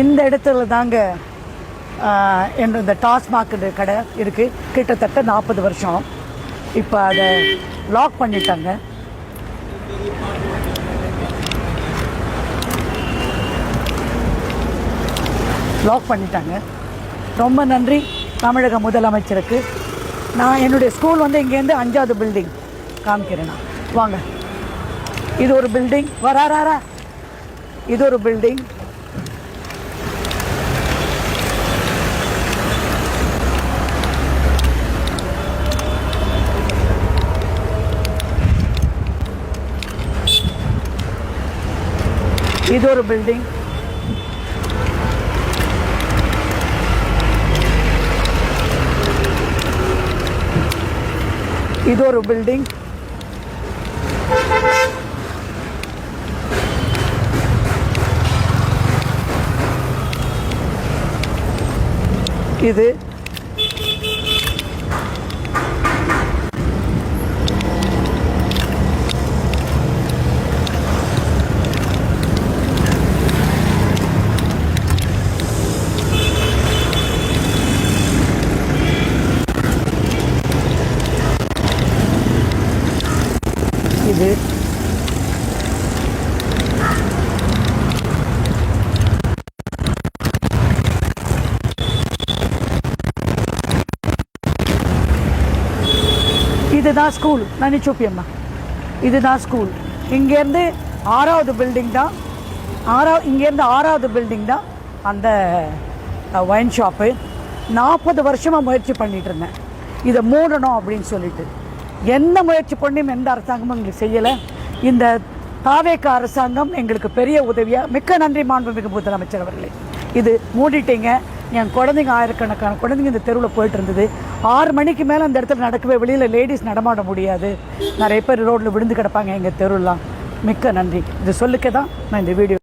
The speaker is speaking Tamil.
இந்த இடத்துல தாங்க இந்த டாஸ்மாக் கடை இருக்குது. கிட்டத்தட்ட 40 வருஷம். இப்போ அதை லாக் பண்ணிட்டாங்க. ரொம்ப நன்றி தமிழக முதலமைச்சருக்கு. நான் என்னுடைய ஸ்கூல் இங்கேருந்து 5வது பில்டிங் காமிக்கிறேன். நான் வாங்க. இது ஒரு பில்டிங். வராரா, இது ஒரு பில்டிங். இது ஒரு பில்டிங். இது ஒரு பில்டிங். இது இது இதுதான் ஸ்கூல். நான் சூப்பியம்மா, இதுதான் ஸ்கூல். இங்கேருந்து 6வது பில்டிங் தான். இங்கேருந்து 6வது பில்டிங் தான் அந்த ஒயின் ஷாப்பு. 40 வருஷமாக முயற்சி பண்ணிகிட்டு இருந்தேன் இதை மூடணும் அப்படின்னு சொல்லிட்டு. எந்த முயற்சி பண்ணியும் எந்த அரசாங்கமும் எங்களுக்கு செய்யலை. இந்த தாவேக அரசாங்கம் எங்களுக்கு பெரிய உதவியாக. மிக்க நன்றி மாண்புமிகு முதலமைச்சர் அவர்களே. இது மூடிட்டீங்க. என் குழந்தைங்க, ஆயிரக்கணக்கான குழந்தைங்க இந்த தெருவில் போயிட்டு இருந்தது. 6 மணிக்கு மேலே அந்த இடத்துல நடக்கவே, வெளியில் லேடிஸ் நடமாட முடியாது. நிறைய பேர் ரோட்டில் விழுந்து கிடப்பாங்க எங்கள் தெருலாம். மிக்க நன்றி. இது சொல்லிக்க தான் நான் இந்த வீடியோ